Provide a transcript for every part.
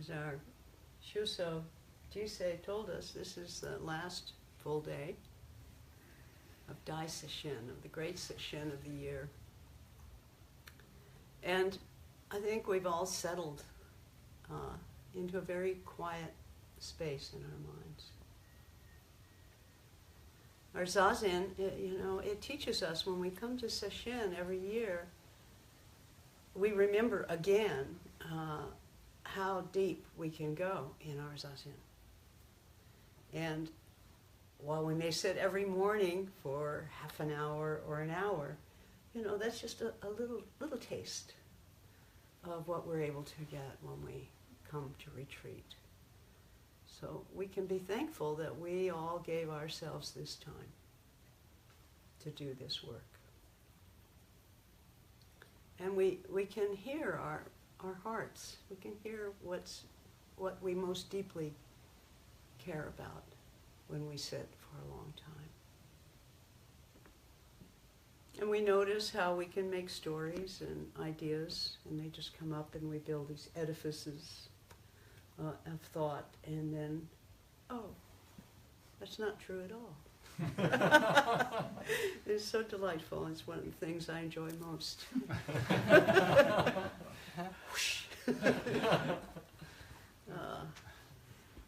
as our Shuso Jisei told us, this is the last full day of Dai Sesshin, of the great Sesshin of the year. And I think we've all settled into a very quiet space in our minds. Our zazen, it teaches us when we come to Sesshin every year, we remember again how deep we can go in our zazen. And while we may sit every morning for half an hour or an hour, that's just a little taste of what we're able to get when we come to retreat. So we can be thankful that we all gave ourselves this time to do this work. And we can hear our hearts. We can hear what we most deeply care about when we sit for a long time. And we notice how we can make stories and ideas, and they just come up and we build these edifices of thought, and then, oh, that's not true at all. It's so delightful. It's one of the things I enjoy most.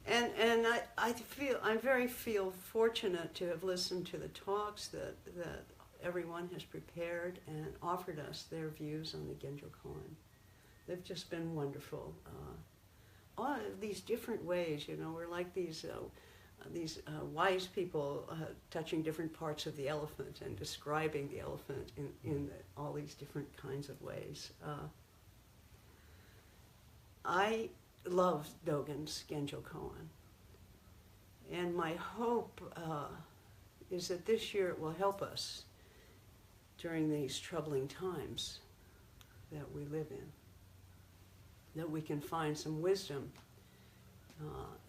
And I'm very fortunate to have listened to the talks that everyone has prepared and offered us their views on the Genjo Koan. They've just been wonderful. All of these different ways, we're like these wise people touching different parts of the elephant and describing the elephant in all these different kinds of ways. I love Dogen's Genjo Koan, and my hope is that this year it will help us during these troubling times that we live in, that we can find some wisdom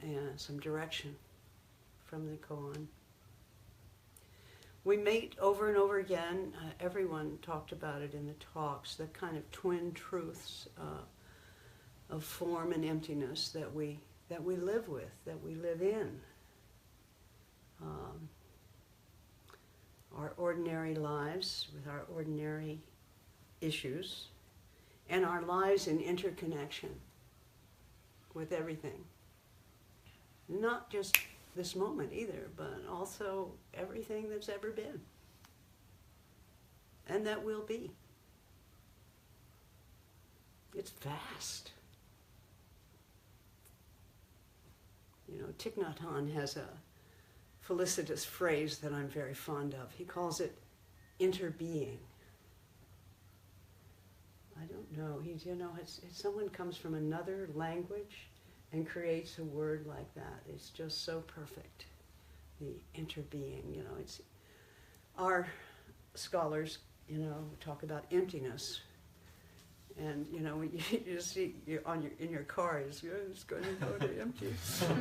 and some direction from the koan. We mate over and over again, everyone talked about it in the talks, the kind of twin truths of form and emptiness that we live with, that we live in. Our ordinary lives with our ordinary issues, and our lives in interconnection with everything. Not just this moment either, but also everything that's ever been and that will be. It's vast. Thich Nhat Hanh has a felicitous phrase that I'm very fond of. He calls it interbeing. I don't know. It's someone comes from another language and creates a word like that. It's just so perfect. The interbeing. It's our scholars. Talk about emptiness. And when you see in your car, it's going to go to empty. You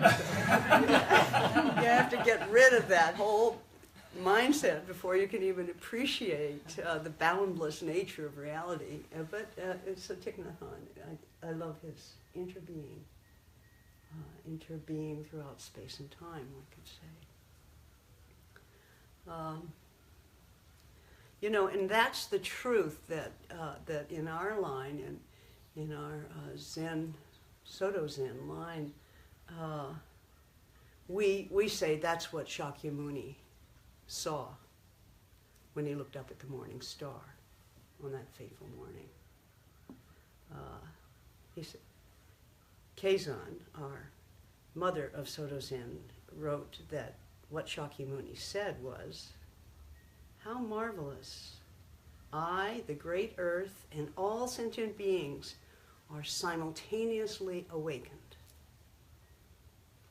have to get rid of that whole mindset before you can even appreciate the boundless nature of reality. But it's a Thich Nhat Hanh. I love his interbeing throughout space and time, one could say. And that's the truth that in our line, and in our Zen, Soto Zen line, we say that's what Shakyamuni saw when he looked up at the morning star on that fateful morning. He said, Keizan, our mother of Soto Zen, wrote that what Shakyamuni said was, "How marvelous! I, the great earth, and all sentient beings are simultaneously awakened."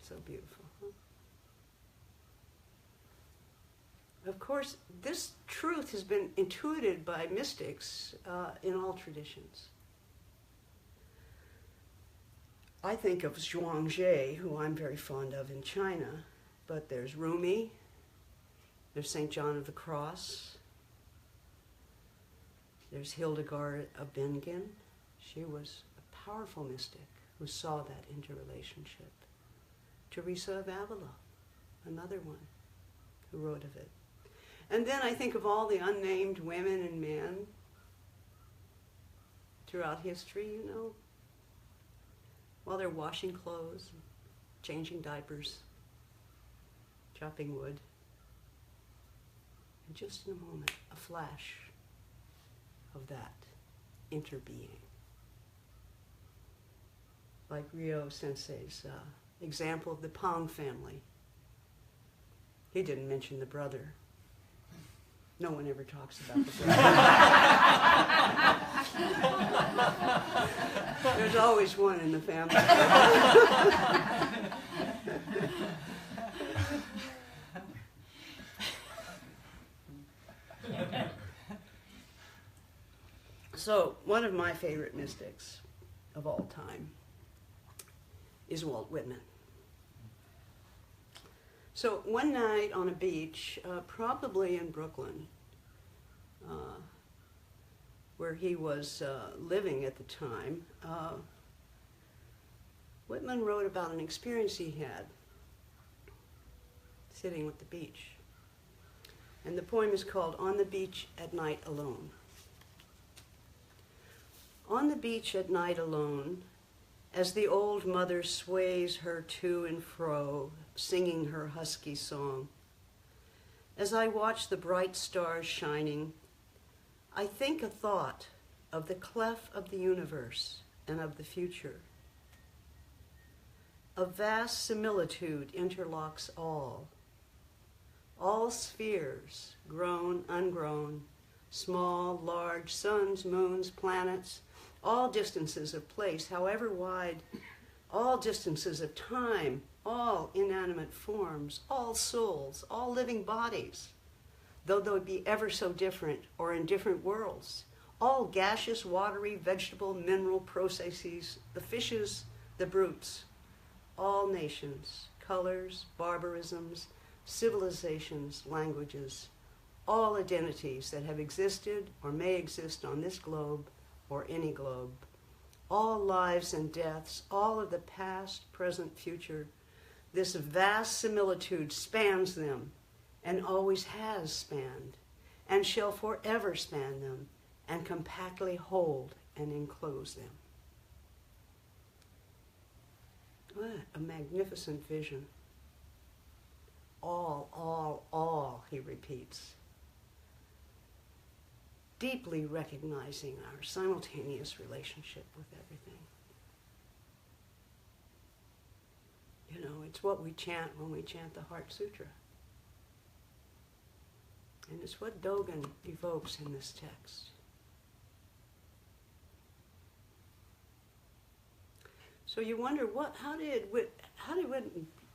So beautiful, huh? Of course, this truth has been intuited by mystics in all traditions. I think of Zhuangzi, who I'm very fond of in China, but there's Rumi, there's St. John of the Cross, there's Hildegard of Bingen. She was a powerful mystic who saw that interrelationship. Teresa of Avila, another one who wrote of it. And then I think of all the unnamed women and men throughout history, you know, while they're washing clothes, changing diapers, chopping wood. And just in a moment, a flash of that interbeing. Like Ryo Sensei's example of the Pang family. He didn't mention the brother. No one ever talks about the brother. There's always one in the family. So, one of my favorite mystics of all time is Walt Whitman. So one night on a beach, probably in Brooklyn, where he was living at the time, Whitman wrote about an experience he had sitting at the beach. And the poem is called On the Beach at Night Alone. On the beach at night alone, as the old mother sways her to and fro, singing her husky song, as I watch the bright stars shining, I think a thought of the cleft of the universe and of the future. A vast similitude interlocks all spheres, grown, ungrown, small, large, suns, moons, planets, all distances of place, however wide, all distances of time, all inanimate forms, all souls, all living bodies, though they be ever so different or in different worlds, all gaseous, watery, vegetable, mineral processes, the fishes, the brutes, all nations, colors, barbarisms, civilizations, languages, all identities that have existed or may exist on this globe or any globe, all lives and deaths, all of the past, present, future, this vast similitude spans them and always has spanned and shall forever span them and compactly hold and enclose them. What a magnificent vision. All, he repeats, deeply recognizing our simultaneous relationship with everything. You know, it's what we chant when we chant the Heart Sutra. And it's what Dogen evokes in this text. So you wonder, how did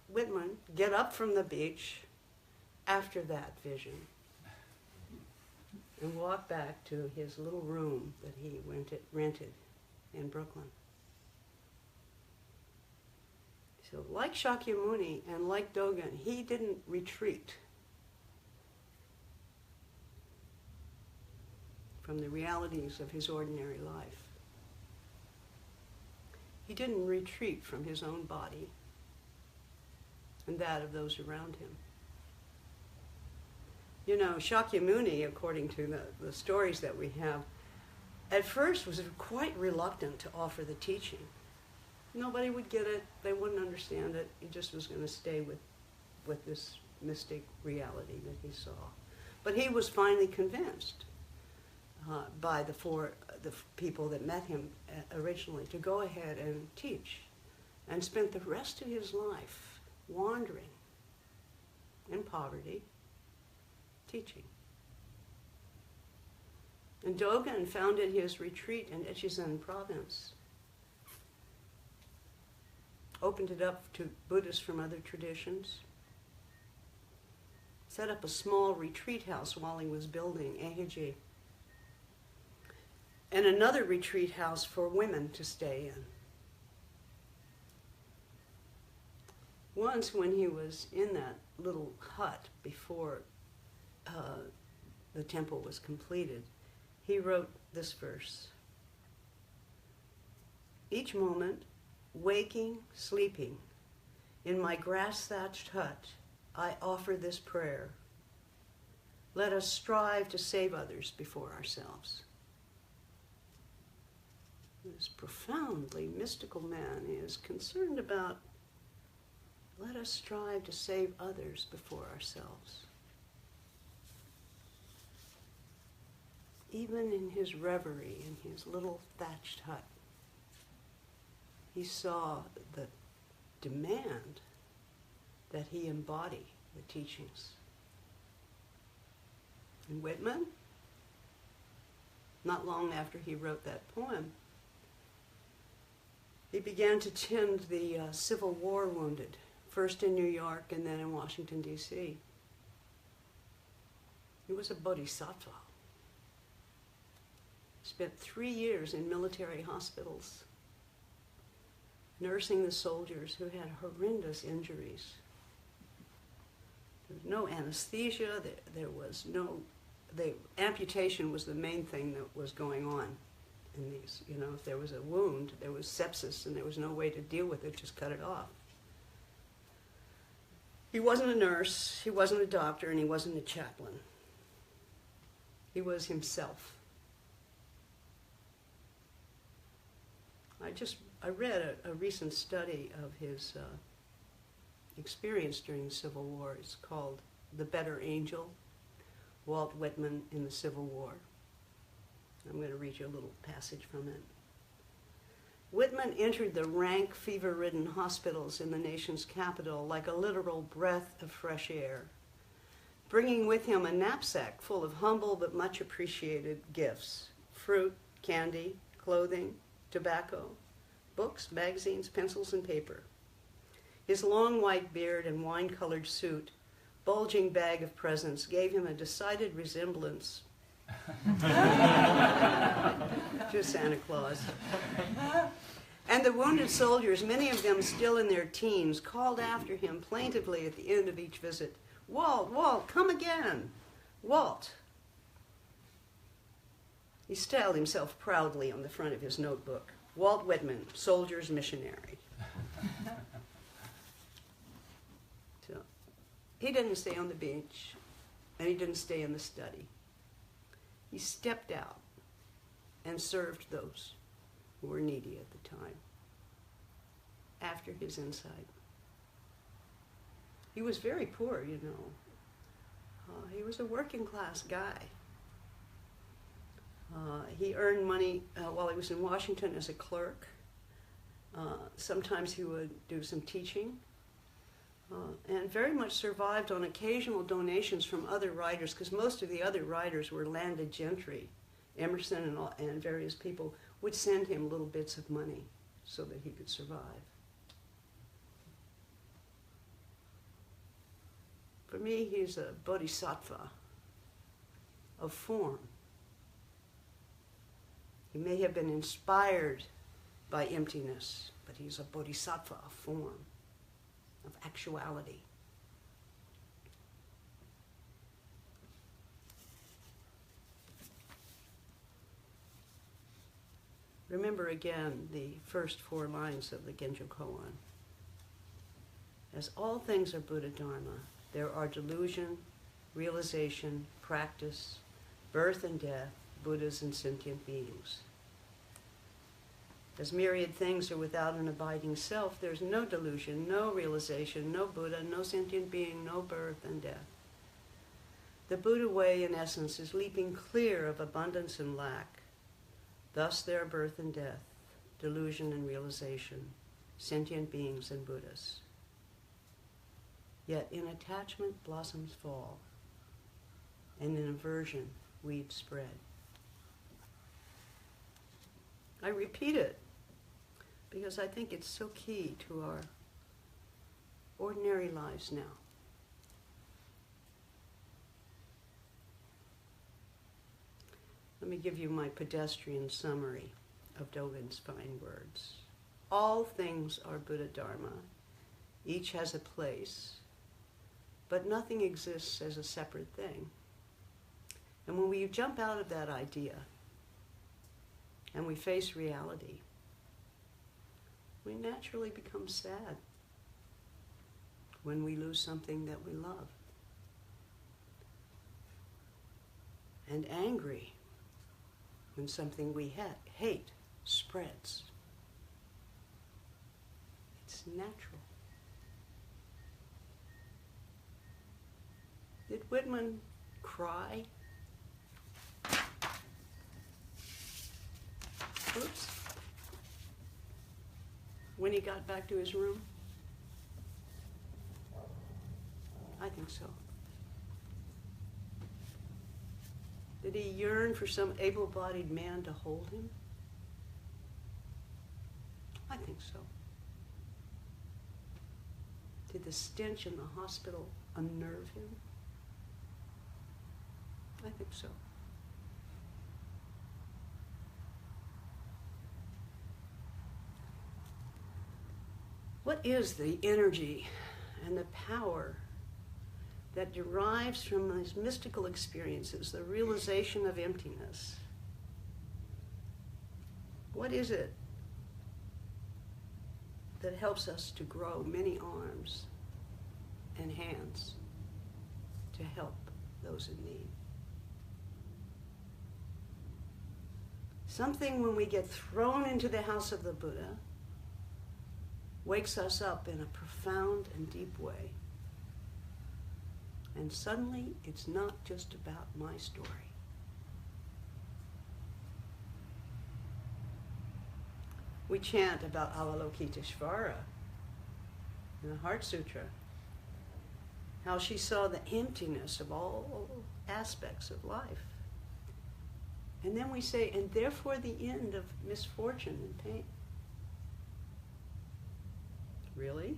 Whitman get up from the beach after that vision and walk back to his little room that he rented in Brooklyn? So like Shakyamuni and like Dogen, he didn't retreat from the realities of his ordinary life. He didn't retreat from his own body and that of those around him. You know, Shakyamuni, according to the stories that we have, at first was quite reluctant to offer the teaching. Nobody would get it, they wouldn't understand it, he just was going to stay with this mystic reality that he saw. But he was finally convinced by the people that met him originally to go ahead and teach, and spent the rest of his life wandering in poverty, teaching. And Dogen founded his retreat in Echizen province, opened it up to Buddhists from other traditions, set up a small retreat house while he was building Eheji, and another retreat house for women to stay in. Once when he was in that little hut before the temple was completed, he wrote this verse. Each moment waking, sleeping, in my grass-thatched hut, I offer this prayer. Let us strive to save others before ourselves. This profoundly mystical man is concerned about, let us strive to save others before ourselves. Even in his reverie, in his little thatched hut, he saw the demand that he embody the teachings. And Whitman, not long after he wrote that poem, he began to tend the Civil War wounded, first in New York and then in Washington, D.C. He was a bodhisattva. Spent 3 years in military hospitals, nursing the soldiers who had horrendous injuries. There was no anesthesia, there was no, amputation was the main thing that was going on in these. You know, if there was a wound, there was sepsis and there was no way to deal with it, just cut it off. He wasn't a nurse, he wasn't a doctor, and he wasn't a chaplain. He was himself. I read a recent study of his experience during the Civil War. It's called The Better Angel, Walt Whitman in the Civil War. I'm going to read you a little passage from it. Whitman entered the rank, fever-ridden hospitals in the nation's capital like a literal breath of fresh air, bringing with him a knapsack full of humble but much appreciated gifts: fruit, candy, clothing, tobacco, books, magazines, pencils, and paper. His long white beard and wine-colored suit, bulging bag of presents, gave him a decided resemblance to Santa Claus. And the wounded soldiers, many of them still in their teens, called after him plaintively at the end of each visit, "Walt, Walt, come again! Walt!" He styled himself proudly on the front of his notebook. Walt Whitman, soldier's missionary. So, he didn't stay on the beach, and he didn't stay in the study. He stepped out and served those who were needy at the time, after his insight. He was very poor, you know. He was a working class guy. He earned money while he was in Washington as a clerk. Sometimes he would do some teaching, and very much survived on occasional donations from other writers, because most of the other writers were landed gentry. Emerson and various people would send him little bits of money so that he could survive. For me, he's a bodhisattva of form. He may have been inspired by emptiness, but he's a bodhisattva of form, of actuality. Remember again the first 4 lines of the Genjo Koan. As all things are Buddha Dharma, there are delusion, realization, practice, birth and death, Buddhas and sentient beings. As myriad things are without an abiding self, there's no delusion, no realization, no Buddha, no sentient being, no birth and death. The Buddha way, in essence, is leaping clear of abundance and lack. Thus there are birth and death, delusion and realization, sentient beings and Buddhas. Yet in attachment blossoms fall, and in aversion weeds spread. I repeat it because I think it's so key to our ordinary lives now. Let me give you my pedestrian summary of Dogen's fine words. All things are Buddha Dharma. Each has a place, but nothing exists as a separate thing. And when we jump out of that idea and we face reality, We naturally become sad when we lose something that we love. And angry when something we hate spreads. It's natural. Did Whitman cry? Oops. When he got back to his room? I think so. Did he yearn for some able-bodied man to hold him? I think so. Did the stench in the hospital unnerve him? I think so. What is the energy and the power that derives from these mystical experiences, the realization of emptiness? What is it that helps us to grow many arms and hands to help those in need? Something, when we get thrown into the house of the Buddha, wakes us up in a profound and deep way. And suddenly, it's not just about my story. We chant about Avalokiteshvara in the Heart Sutra, how she saw the emptiness of all aspects of life. And then we say, and therefore the end of misfortune and pain. Really?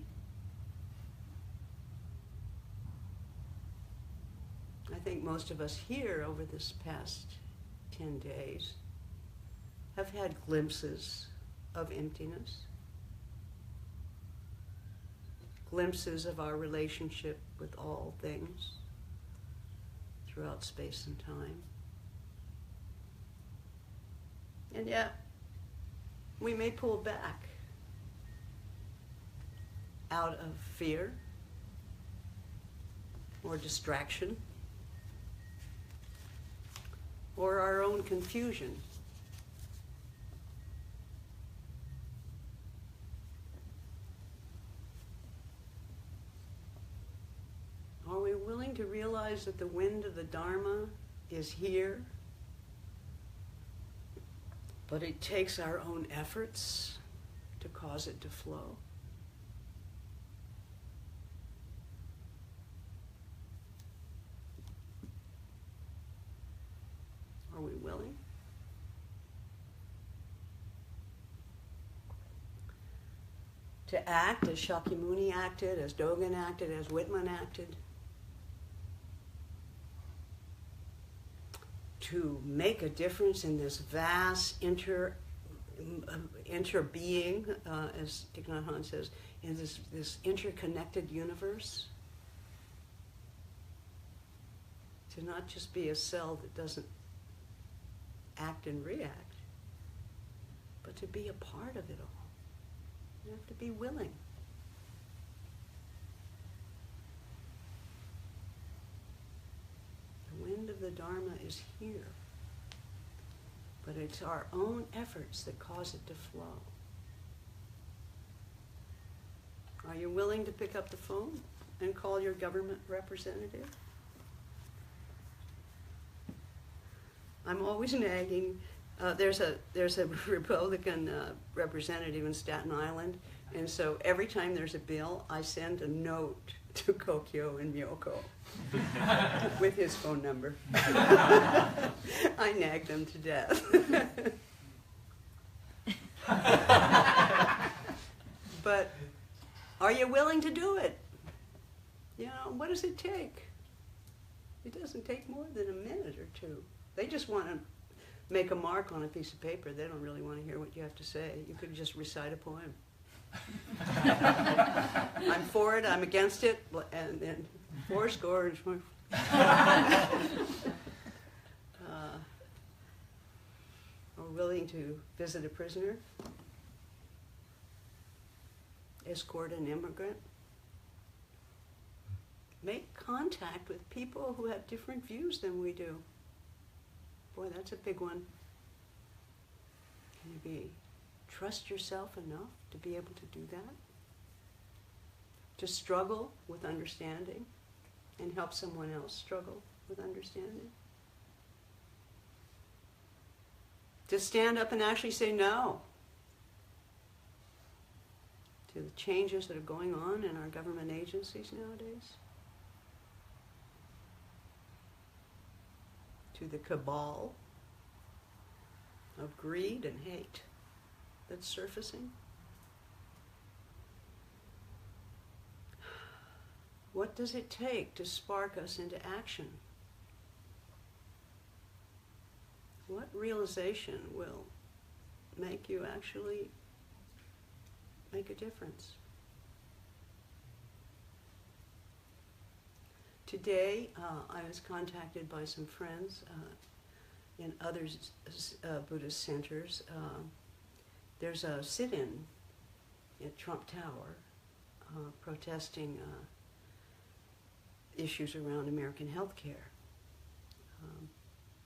I think most of us here over this past 10 days have had glimpses of emptiness, glimpses of our relationship with all things throughout space and time. And yet, we may pull back out of fear or distraction or our own confusion. Are we willing to realize that the wind of the Dharma is here, but it takes our own efforts to cause it to flow? Are we willing? To act as Shakyamuni acted, as Dogen acted, as Whitman acted? To make a difference in this vast interbeing, as Thich Nhat Hanh says, in this interconnected universe? To not just be a cell that doesn't act and react, but to be a part of it all. You have to be willing. The wind of the Dharma is here, but it's our own efforts that cause it to flow. Are you willing to pick up the phone and call your government representative? I'm always nagging. There's a Republican representative in Staten Island, and so every time there's a bill, I send a note to Kokyo and Myoko with his phone number. I nag them to death. But are you willing to do it? You know, what does it take? It doesn't take more than a minute or two. They just want to make a mark on a piece of paper. They don't really want to hear what you have to say. You could just recite a poem. I'm for it, I'm against it, and then four scores. Are willing to visit a prisoner? escort an immigrant. Make contact with people who have different views than we do. Boy, that's a big one. Can you trust yourself enough to be able to do that? To struggle with understanding and help someone else struggle with understanding? To stand up and actually say no to the changes that are going on in our government agencies nowadays? To the cabal of greed and hate that's surfacing? What does it take to spark us into action? What realization will make you actually make a difference? Today, I was contacted by some friends in other Buddhist centers. There's a sit-in at Trump Tower protesting issues around American health care.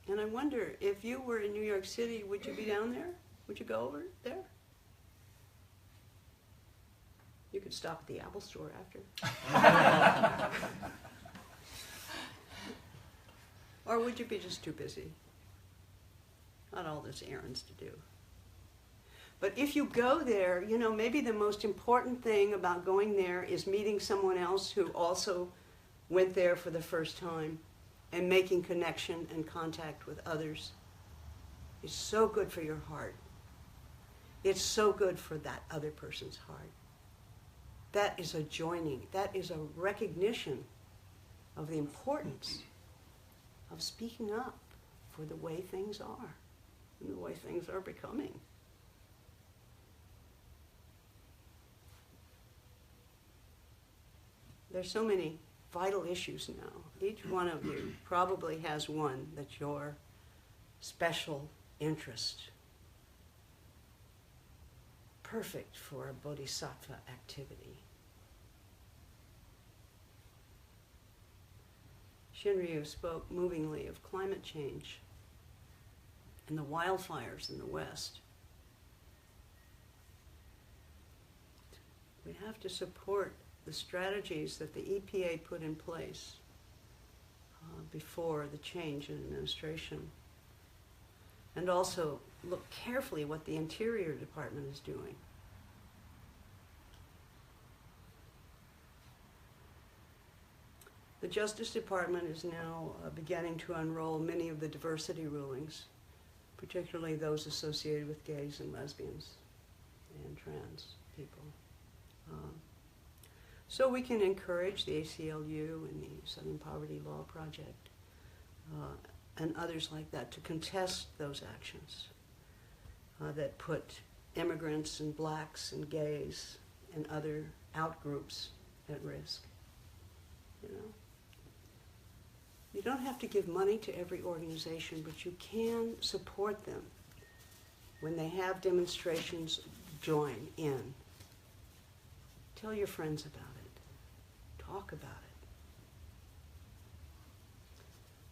And I wonder, if you were in New York City, would you be down there? Would you go over there? You could stop at the Apple store after. Or would you be just too busy? Not all this errands to do. But if you go there, you know, maybe the most important thing about going there is meeting someone else who also went there for the first time and making connection and contact with others. It's so good for your heart. It's so good for that other person's heart. That is a joining. That is a recognition of the importance of speaking up for the way things are and the way things are becoming. There's so many vital issues now. Each one of you probably has one that's your special interest. Perfect for a bodhisattva activity. Shinryu spoke movingly of climate change and the wildfires in the West. We have to support the strategies that the EPA put in place before the change in administration. And also look carefully what the Interior Department is doing. The Justice Department is now beginning to unroll many of the diversity rulings, particularly those associated with gays and lesbians and trans people. So we can encourage the ACLU and the Southern Poverty Law Project and others like that to contest those actions that put immigrants and blacks and gays and other outgroups at risk. You know? You don't have to give money to every organization, but you can support them. When they have demonstrations, join in. Tell your friends about it. Talk about it.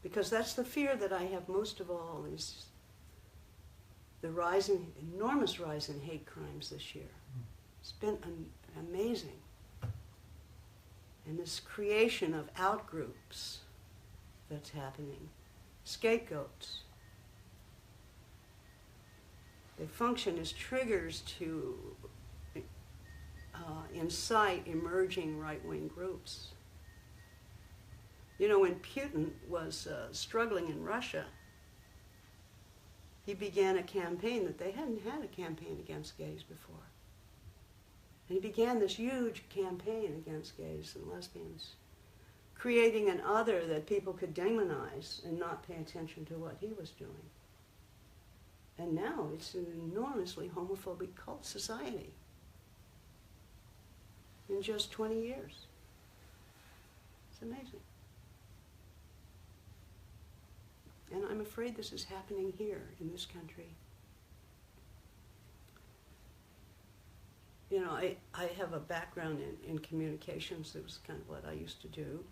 Because that's the fear that I have most of all, is the enormous rise in hate crimes this year. It's been amazing. And this creation of outgroups that's happening. Scapegoats. They function as triggers to incite emerging right-wing groups. You know, when Putin was struggling in Russia, he began a campaign that they hadn't had a campaign against gays before. And he began this huge campaign against gays and lesbians, creating an other that people could demonize and not pay attention to what he was doing. And now it's an enormously homophobic cult society in just 20 years. It's amazing. And I'm afraid this is happening here in this country. you know, I have a background in communications. That was kind of what I used to do.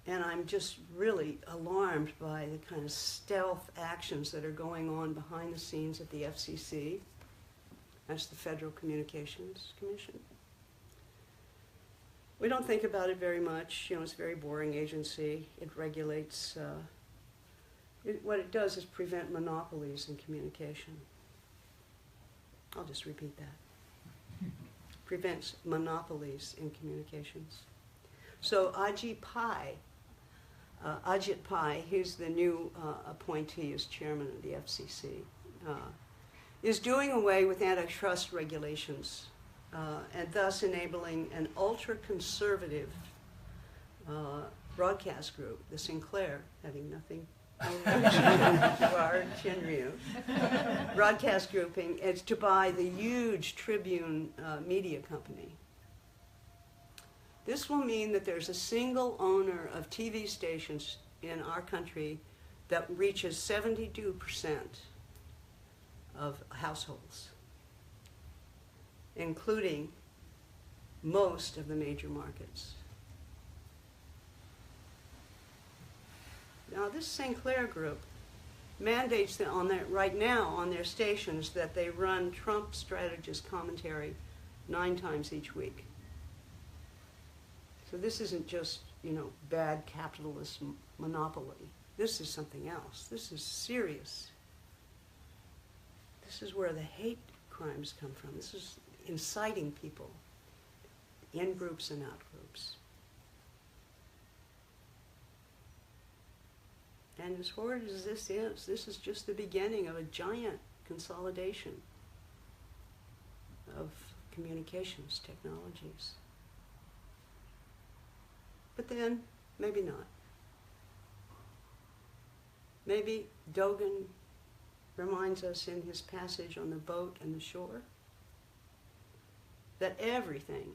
And I'm just really alarmed by the kind of stealth actions that are going on behind the scenes at the FCC. That's the Federal Communications Commission. We don't think about it very much. You know, it's a very boring agency. It regulates, what it does is prevent monopolies in communication. I'll just repeat that. Prevents monopolies in communications. So Ajit Pai, who's the new appointee as chairman of the FCC, is doing away with antitrust regulations and thus enabling an ultra-conservative broadcast group, the Sinclair, having nothing to our Shinryu, broadcast grouping, is to buy the huge Tribune media company. This will mean that there's a single owner of TV stations in our country that reaches 72% of households, including most of the major markets. Now, this Sinclair group mandates that right now on their stations that they run Trump strategist commentary 9 times each week. So this isn't just, you know, bad capitalist monopoly. This is something else. This is serious. This is where the hate crimes come from. This is inciting people in groups and out groups. And as horrid as this is just the beginning of a giant consolidation of communications technologies. But then, maybe not. Maybe Dogen reminds us in his passage on the boat and the shore that everything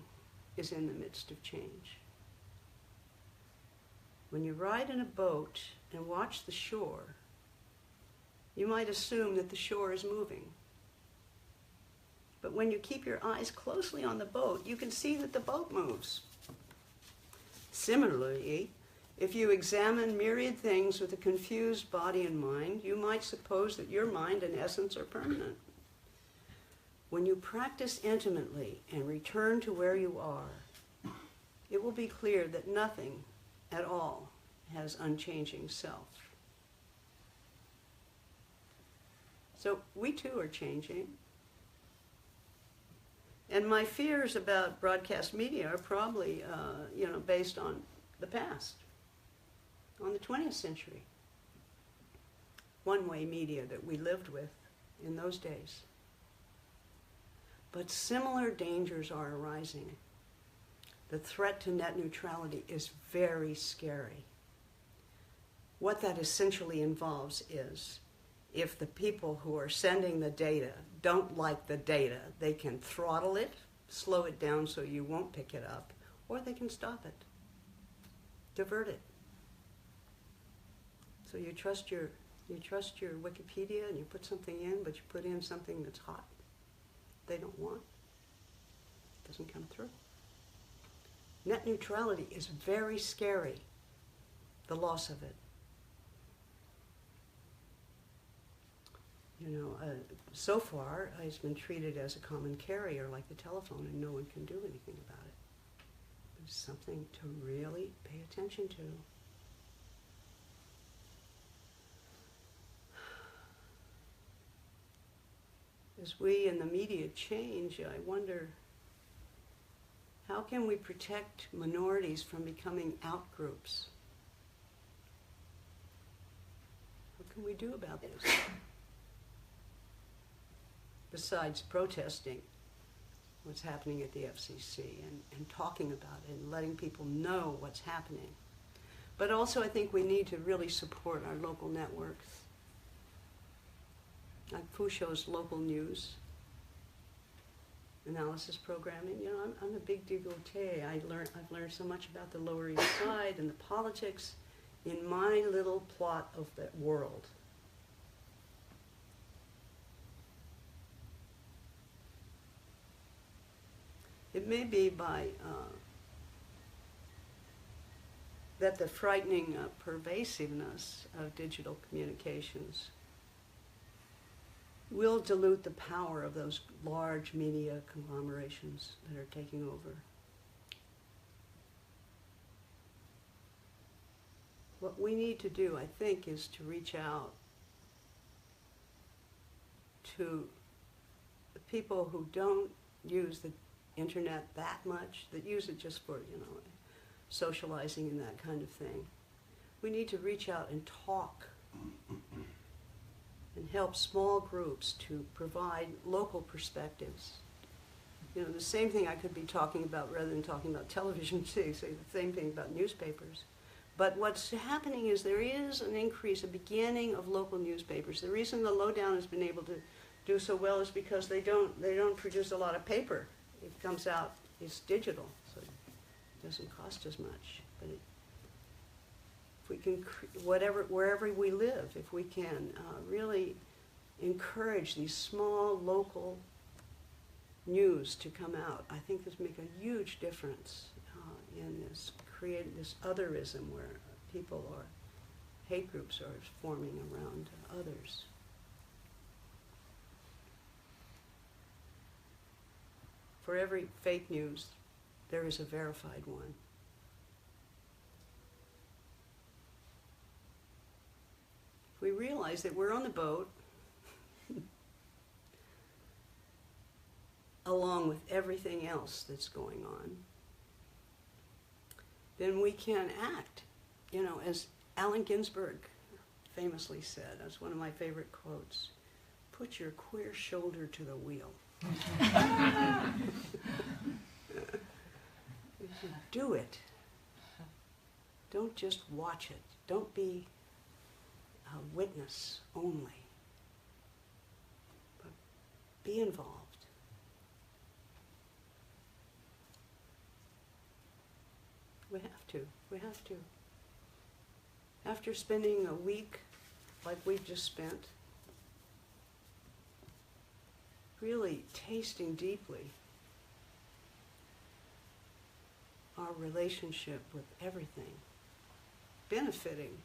is in the midst of change. When you ride in a boat and watch the shore, you might assume that the shore is moving. But when you keep your eyes closely on the boat, you can see that the boat moves. Similarly, if you examine myriad things with a confused body and mind, you might suppose that your mind and essence are permanent. When you practice intimately and return to where you are, it will be clear that nothing at all has unchanging self. So we too are changing. And my fears about broadcast media are probably, based on the past, on the 20th century. One-way media that we lived with in those days. But similar dangers are arising. The threat to net neutrality is very scary. What that essentially involves is, if the people who are sending the data don't like the data, they can throttle it, slow it down so you won't pick it up, or they can stop it, divert it. So you trust your Wikipedia and you put something in, but you put in something that's hot, they don't want, it doesn't come through. Net neutrality is very scary, the loss of it. So far, it's been treated as a common carrier like the telephone, and no one can do anything about it. It's something to really pay attention to. As we in the media change, I wonder, how can we protect minorities from becoming outgroups? What can we do about this? Besides protesting what's happening at the FCC and talking about it and letting people know what's happening. But also I think we need to really support our local networks. Like Fusho's local news, analysis programming. I'm a big devotee. I've learned so much about the Lower East Side and the politics in my little plot of the world. It may be by that the frightening pervasiveness of digital communications will dilute the power of those large media conglomerations that are taking over. What we need to do, I think, is to reach out to the people who don't use the internet that much, that use it just for, socializing and that kind of thing. We need to reach out and talk and help small groups to provide local perspectives. The same thing I could be talking about rather than talking about television, say the same thing about newspapers. But what's happening is there is an increase, a beginning of local newspapers. The reason the Lowdown has been able to do so well is because they don't produce a lot of paper. It comes out, it's digital, so it doesn't cost as much. But if we can, wherever we live, if we can really encourage these small local news to come out, I think this make a huge difference in this otherism where people or hate groups are forming around others. For every fake news, there is a verified one. If we realize that we're on the boat, along with everything else that's going on, then we can act. As Allen Ginsberg famously said, that's one of my favorite quotes, put your queer shoulder to the wheel. Do it. Don't just watch it. Don't be a witness only. But be involved. We have to. We have to. After spending a week like we've just spent, really tasting deeply our relationship with everything, benefiting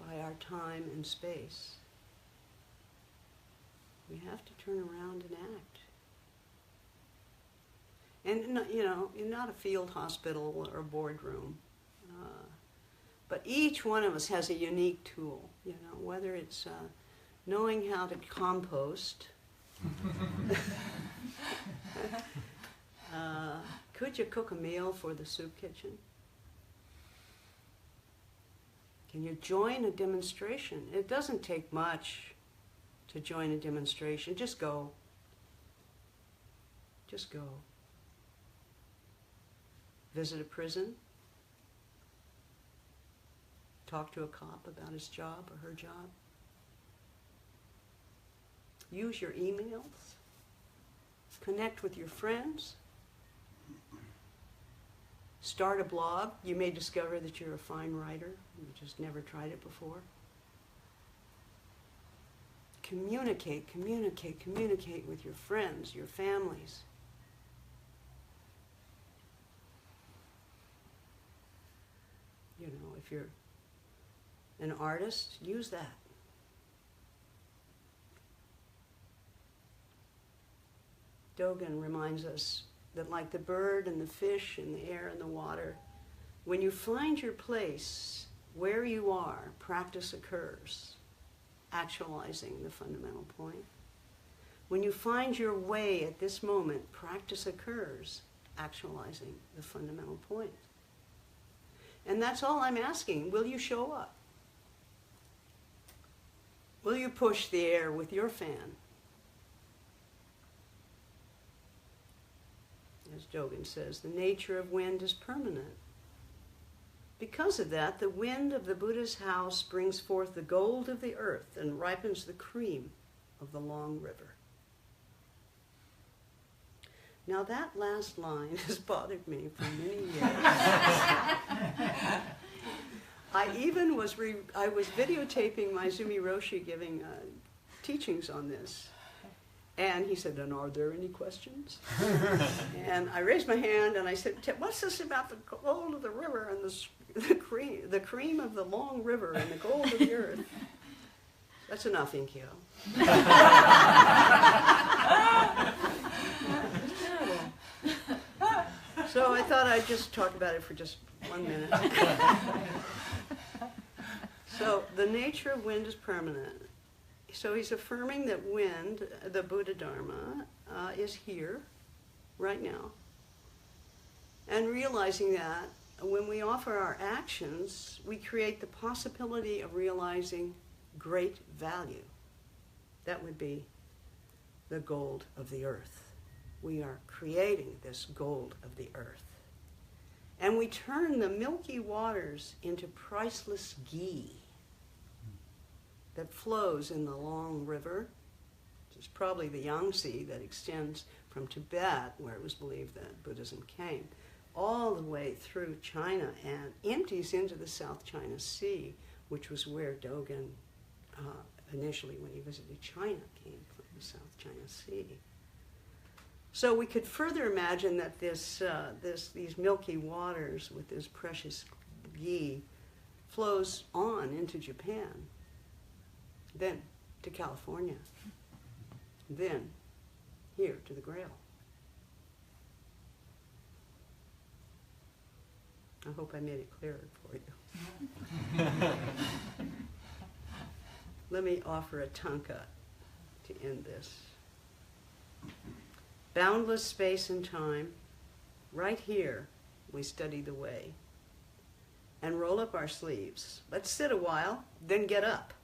by our time and space, we have to turn around and act. And, not a field hospital or a boardroom, but each one of us has a unique tool, whether it's knowing how to compost. Could you cook a meal for the soup kitchen? Can you join a demonstration? It doesn't take much to join a demonstration. Just go. Just go. Visit a prison. Talk to a cop about his job or her job. Use your emails. Connect with your friends. Start a blog. You may discover that you're a fine writer. You just never tried it before. Communicate, communicate, communicate with your friends, your families. If you're an artist, use that. Dogen reminds us that like the bird and the fish and the air and the water, when you find your place where you are, practice occurs, actualizing the fundamental point. When you find your way at this moment, practice occurs, actualizing the fundamental point. And that's all I'm asking. Will you show up? Will you push the air with your fan? As Dogen says, the nature of wind is permanent. Because of that, the wind of the Buddha's house brings forth the gold of the earth and ripens the cream of the long river. Now that last line has bothered me for many years. I was videotaping my Zumi Roshi giving teachings on this, And he said, and are there any questions? And I raised my hand and I said, what's this about the gold of the river and the cream of the long river and the gold of the earth? That's enough, Enkyo. So I thought I'd just talk about it for just 1 minute. So the nature of wind is permanent. So he's affirming that wind, the Buddha Dharma, is here, right now. And realizing that when we offer our actions, we create the possibility of realizing great value. That would be the gold of the earth. We are creating this gold of the earth. And we turn the milky waters into priceless ghee that flows in the long river, which is probably the Yangtze that extends from Tibet, where it was believed that Buddhism came, all the way through China and empties into the South China Sea, which was where Dogen initially, when he visited China, came from the South China Sea. So we could further imagine that these milky waters with this precious ghee flows on into Japan, then to California, then here to the Grail. I hope I made it clearer for you. Let me offer a tanka to end this. Boundless space and time, right here we study the way. And roll up our sleeves. Let's sit a while, then get up.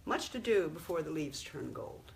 Much to do before the leaves turn gold.